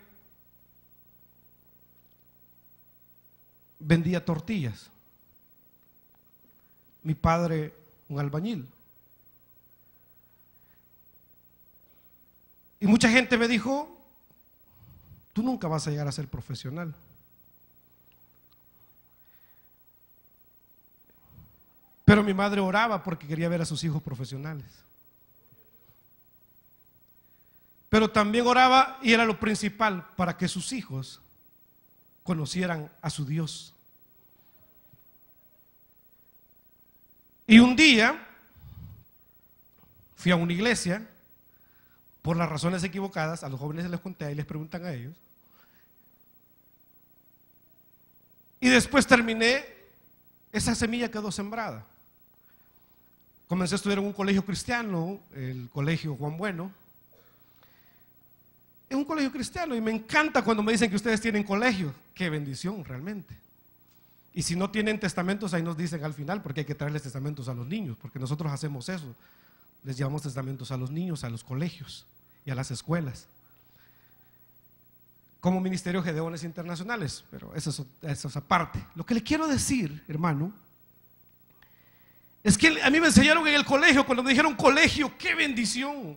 vendía tortillas. Mi padre, un albañil. Y mucha gente me dijo, tú nunca vas a llegar a ser profesional. Pero mi madre oraba porque quería ver a sus hijos profesionales. Pero también oraba, y era lo principal, para que sus hijos conocieran a su Dios. Y un día fui a una iglesia, por las razones equivocadas, a los jóvenes les conté y les preguntan a ellos. Y después terminé, esa semilla quedó sembrada. Comencé a estudiar en un colegio cristiano, el colegio Juan Bueno. Es un colegio cristiano y me encanta cuando me dicen que ustedes tienen colegio. Qué bendición realmente. Y si no tienen testamentos, ahí nos dicen al final, porque hay que traerles testamentos a los niños, porque nosotros hacemos eso. Les llevamos testamentos a los niños, a los colegios y a las escuelas. Como Ministerio Gedeones Internacionales, pero eso es aparte. Lo que le quiero decir, hermano, es que a mí me enseñaron en el colegio, cuando me dijeron colegio, qué bendición.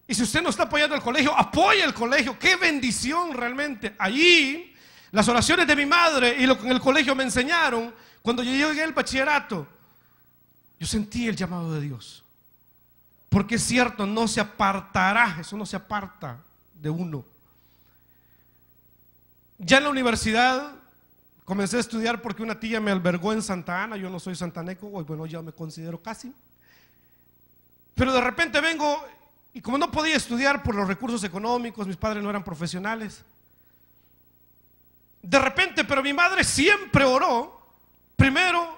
Y si usted no está apoyando el colegio, apoya el colegio, qué bendición realmente. Allí, las oraciones de mi madre y lo que en el colegio me enseñaron, cuando yo llegué al bachillerato, yo sentí el llamado de Dios. Porque es cierto, no se apartará, eso no se aparta de uno. Ya en la universidad comencé a estudiar porque una tía me albergó en Santa Ana. Yo no soy santaneco, bueno, ya me considero casi. Pero de repente vengo, y como no podía estudiar por los recursos económicos, mis padres no eran profesionales. De repente, pero mi madre siempre oró. Primero,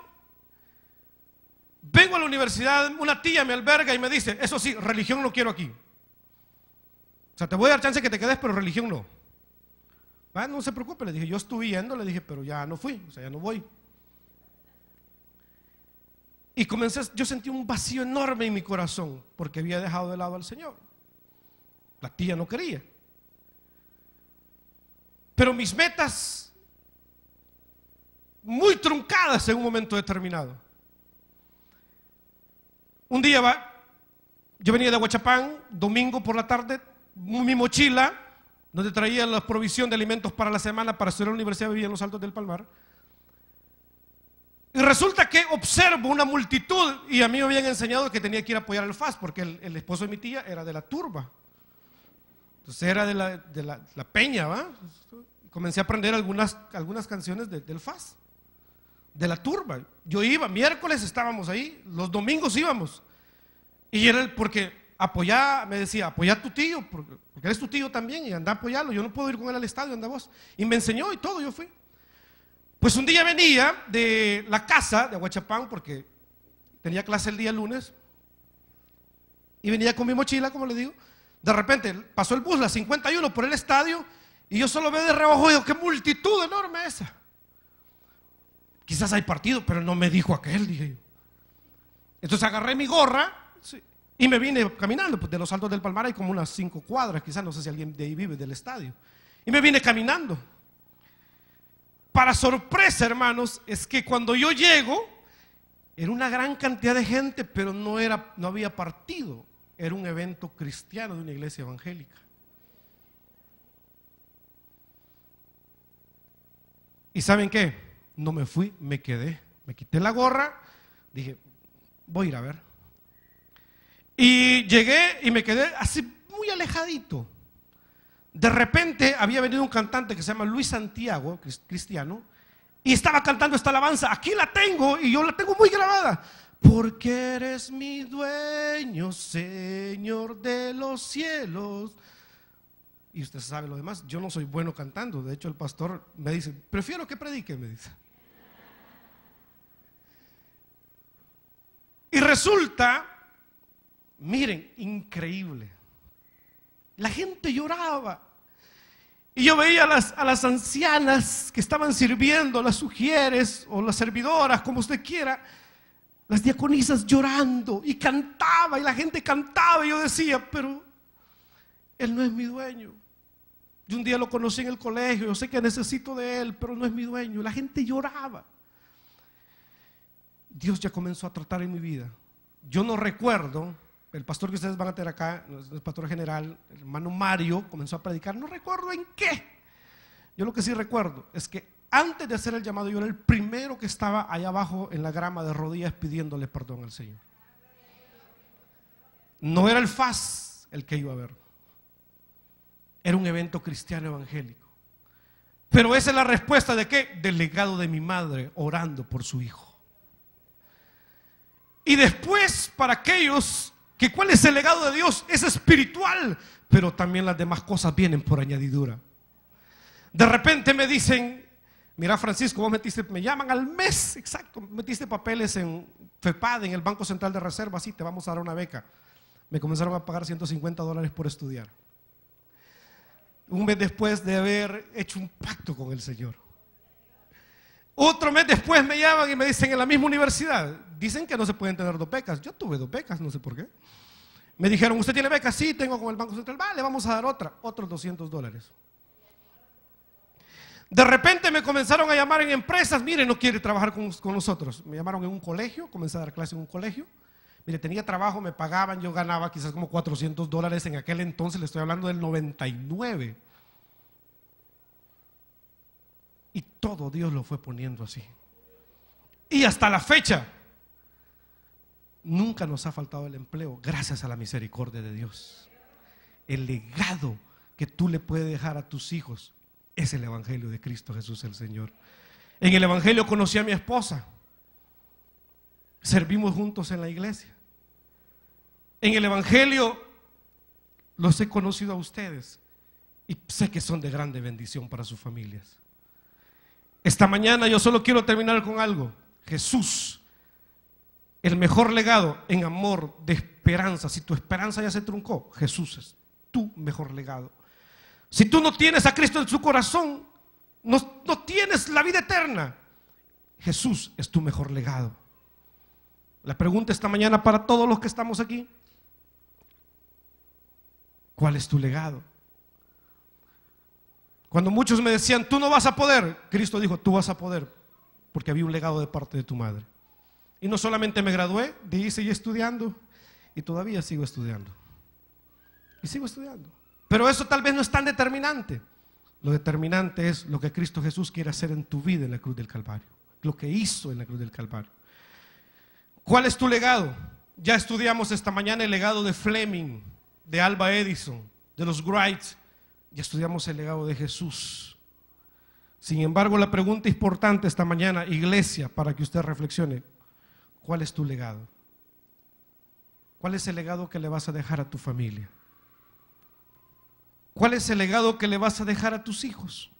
vengo a la universidad, una tía me alberga y me dice, eso sí, religión no quiero aquí. O sea, te voy a dar chance que te quedes, pero religión no. Ah, no se preocupe, le dije, yo estuve yendo, le dije, pero ya no fui, o sea, ya no voy. Y yo sentí un vacío enorme en mi corazón, porque había dejado de lado al Señor. La tía no quería. Pero mis metas, muy truncadas en un momento determinado. Un día yo venía de Huachapán, domingo por la tarde, mi mochila, donde traía la provisión de alimentos para la semana para estudiar en la universidad, vivía en los Altos del Palmar. Y resulta que observo una multitud, y a mí me habían enseñado que tenía que ir a apoyar al FAS, porque el esposo de mi tía era de la turba. Entonces era de la peña, ¿va? Comencé a aprender algunas canciones del FAS, de la turba. Yo iba, miércoles estábamos ahí, los domingos íbamos. Y era porque me decía, apoya a tu tío, porque eres tu tío también, y anda a apoyarlo. Yo no puedo ir con él al estadio, anda vos. Y me enseñó y todo, yo fui. Pues un día venía de la casa de Aguachapán, porque tenía clase el día lunes, y venía con mi mochila, como le digo. De repente pasó el bus, la 51, por el estadio, y yo solo veo de reojo y digo, qué multitud enorme esa. Quizás hay partido, pero no me dijo aquel, dije yo. Entonces agarré mi gorra, sí, y me vine caminando, pues de los Altos del Palmar hay como unas 5 cuadras, quizás, no sé si alguien de ahí vive, del estadio. Y me vine caminando. Para sorpresa, hermanos, es que cuando yo llego, era una gran cantidad de gente, pero no había partido. Era un evento cristiano de una iglesia evangélica. ¿Y saben qué? No me fui, me quedé. Me quité la gorra, dije, voy a ir a ver. Y llegué y me quedé así muy alejadito. De repente había venido un cantante que se llama Luis Santiago, cristiano, y estaba cantando esta alabanza. Aquí la tengo y yo la tengo muy grabada. Porque eres mi dueño, Señor de los cielos. Y usted sabe lo demás. Yo no soy bueno cantando. De hecho, el pastor me dice, prefiero que predique, me dice. Y resulta, miren, increíble. La gente lloraba. Y yo veía a las ancianas que estaban sirviendo, las sugieres o las servidoras, como usted quiera, las diaconisas llorando, y cantaba, y la gente cantaba, y yo decía, pero él no es mi dueño. Yo un día lo conocí en el colegio, yo sé que necesito de él, pero no es mi dueño. La gente lloraba. Dios ya comenzó a tratar en mi vida. Yo no recuerdo, el pastor que ustedes van a tener acá, el pastor general, el hermano Mario, comenzó a predicar, no recuerdo en qué. Yo lo que sí recuerdo es que antes de hacer el llamado, yo era el primero que estaba allá abajo en la grama de rodillas pidiéndole perdón al Señor. No era el FAS el que iba a ver. Era un evento cristiano evangélico. Pero esa es la respuesta de qué? Del legado de mi madre orando por su hijo. Y después, para aquellos que cuál es el legado de Dios, es espiritual, pero también las demás cosas vienen por añadidura. De repente me dicen, mira Francisco, vos metiste, me llaman al mes, exacto, metiste papeles en FEPAD, en el Banco Central de Reserva, sí, te vamos a dar una beca. Me comenzaron a pagar $150 por estudiar. Un mes después de haber hecho un pacto con el Señor. Otro mes después me llaman y me dicen en la misma universidad, dicen que no se pueden tener 2 becas. Yo tuve 2 becas, no sé por qué. Me dijeron, ¿usted tiene becas? Sí, tengo con el Banco Central. Vale, vamos a dar otros $200. De repente me comenzaron a llamar en empresas, mire, no quiere trabajar con nosotros. Me llamaron en un colegio, comencé a dar clase en un colegio. Mire, tenía trabajo, me pagaban, yo ganaba quizás como $400 en aquel entonces, le estoy hablando del 99. Y todo Dios lo fue poniendo así. Y hasta la fecha, nunca nos ha faltado el empleo, gracias a la misericordia de Dios. El legado que tú le puedes dejar a tus hijos es el evangelio de Cristo Jesús el Señor. En el evangelio conocí a mi esposa. Servimos juntos en la iglesia. En el evangelio los he conocido a ustedes y sé que son de grande bendición para sus familias. Esta mañana yo solo quiero terminar con algo. Jesús, el mejor legado en amor, de esperanza. Si tu esperanza ya se truncó, Jesús es tu mejor legado. Si tú no tienes a Cristo en su corazón, no tienes la vida eterna. Jesús es tu mejor legado. La pregunta esta mañana para todos los que estamos aquí: ¿cuál es tu legado? Cuando muchos me decían, tú no vas a poder, Cristo dijo, tú vas a poder, porque había un legado de parte de tu madre. Y no solamente me gradué, de ahí seguí estudiando y todavía sigo estudiando. Y sigo estudiando. Pero eso tal vez no es tan determinante. Lo determinante es lo que Cristo Jesús quiere hacer en tu vida en la cruz del Calvario. Lo que hizo en la cruz del Calvario. ¿Cuál es tu legado? Ya estudiamos esta mañana el legado de Fleming, de Alva Edison, de los Wrights. Ya estudiamos el legado de Jesús. Sin embargo, la pregunta importante esta mañana, iglesia, para que usted reflexione: ¿cuál es tu legado? ¿Cuál es el legado que le vas a dejar a tu familia? ¿Cuál es el legado que le vas a dejar a tus hijos?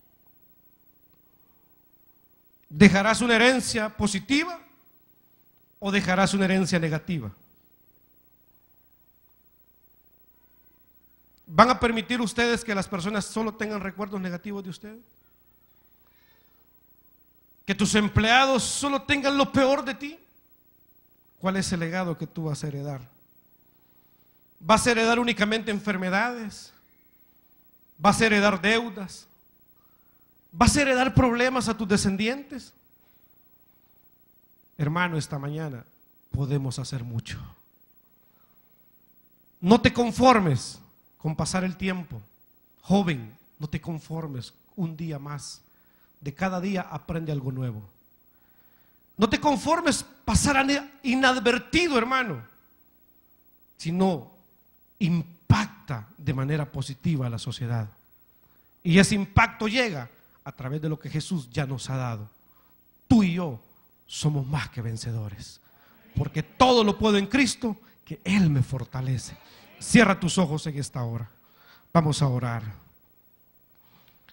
¿Dejarás una herencia positiva o dejarás una herencia negativa? ¿Van a permitir ustedes que las personas solo tengan recuerdos negativos de ustedes? ¿Que tus empleados solo tengan lo peor de ti? ¿Cuál es el legado que tú vas a heredar? ¿Vas a heredar únicamente enfermedades? ¿Vas a heredar deudas? ¿Vas a heredar problemas a tus descendientes? Hermano, esta mañana podemos hacer mucho. No te conformes con pasar el tiempo. Joven, no te conformes un día más. De cada día aprende algo nuevo. No te conformes pasar inadvertido, hermano, sino impacta de manera positiva a la sociedad. Y ese impacto llega a través de lo que Jesús ya nos ha dado. Tú y yo somos más que vencedores, porque todo lo puedo en Cristo, que Él me fortalece. Cierra tus ojos en esta hora. Vamos a orar.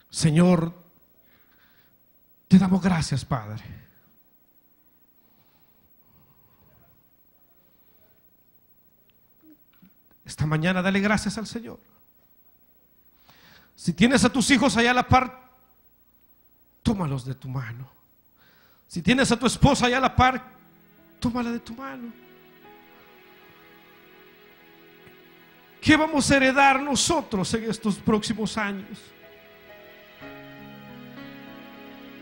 Señor, te damos gracias, Padre. Esta mañana dale gracias al Señor. Si tienes a tus hijos allá a la par, tómalos de tu mano. Si tienes a tu esposa allá a la par, tómala de tu mano. ¿Qué vamos a heredar nosotros en estos próximos años?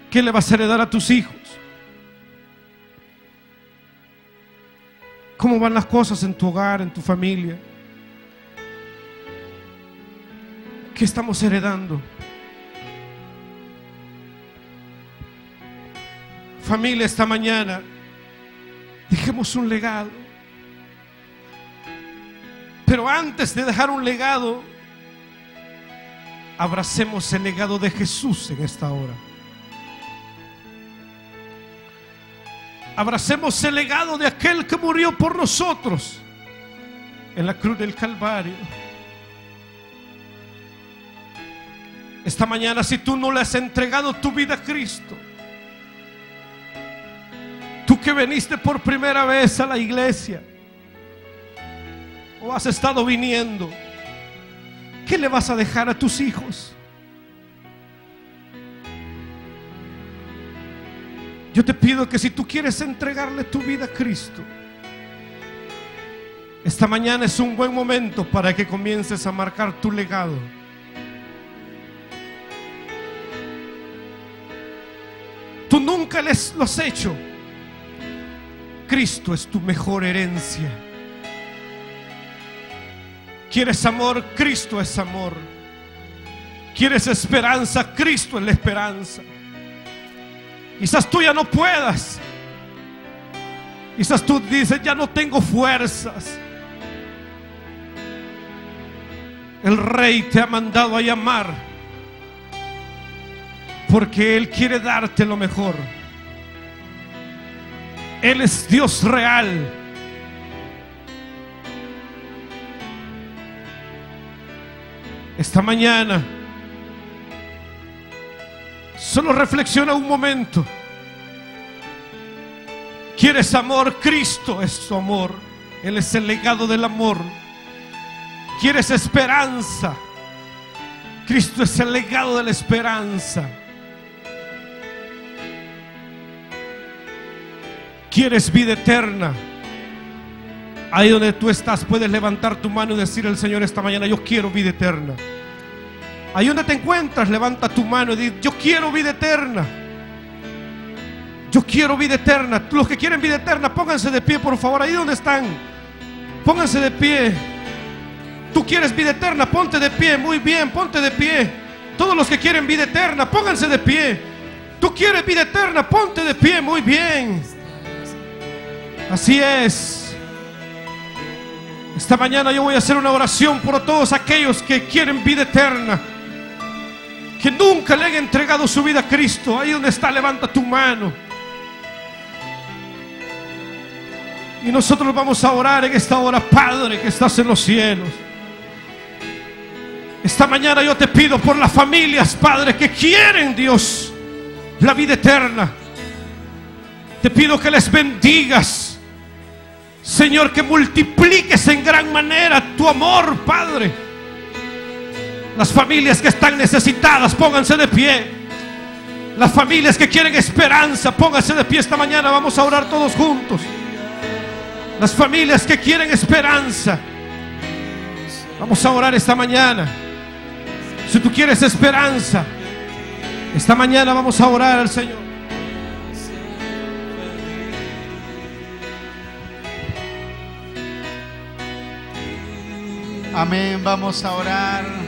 ¿Qué le vas a heredar a tus hijos? ¿Cómo van las cosas en tu hogar, en tu familia? ¿Qué estamos heredando? Familia, esta mañana dejemos un legado. Pero antes de dejar un legado, abracemos el legado de Jesús en esta hora. Abracemos el legado de aquel que murió por nosotros en la cruz del Calvario. Esta mañana, si tú no le has entregado tu vida a Cristo, tú que viniste por primera vez a la iglesia o has estado viniendo, ¿qué le vas a dejar a tus hijos? Yo te pido que si tú quieres entregarle tu vida a Cristo, esta mañana es un buen momento para que comiences a marcar tu legado. Tú nunca lo has hecho. Cristo es tu mejor herencia. ¿Quieres amor? Cristo es amor. ¿Quieres esperanza? Cristo es la esperanza. Quizás tú ya no puedas. Quizás tú dices, ya no tengo fuerzas. El Rey te ha mandado a llamar porque Él quiere darte lo mejor. Él es Dios real. Esta mañana solo reflexiona un momento. ¿Quieres amor? Cristo es tu amor. Él es el legado del amor. ¿Quieres esperanza? Cristo es el legado de la esperanza. ¿Quieres vida eterna? Ahí donde tú estás puedes levantar tu mano y decir al Señor esta mañana: yo quiero vida eterna. Ahí donde te encuentras, levanta tu mano y di: yo quiero vida eterna. Yo quiero vida eterna. Los que quieren vida eterna, pónganse de pie, por favor. Ahí donde están, pónganse de pie. Tú quieres vida eterna, ponte de pie. Muy bien, ponte de pie. Todos los que quieren vida eterna, pónganse de pie. Tú quieres vida eterna, ponte de pie. Muy bien. Así es. Esta mañana yo voy a hacer una oración por todos aquellos que quieren vida eterna, que nunca le han entregado su vida a Cristo. Ahí donde está, levanta tu mano. Y nosotros vamos a orar en esta hora. Padre que estás en los cielos, esta mañana yo te pido por las familias, Padre, que quieren, Dios, la vida eterna. Te pido que les bendigas, Señor, que multipliques en gran manera tu amor, Padre. Las familias que están necesitadas, pónganse de pie. Las familias que quieren esperanza, pónganse de pie esta mañana. Vamos a orar todos juntos. Las familias que quieren esperanza, vamos a orar esta mañana. Si tú quieres esperanza, esta mañana vamos a orar al Señor. Amén, vamos a orar.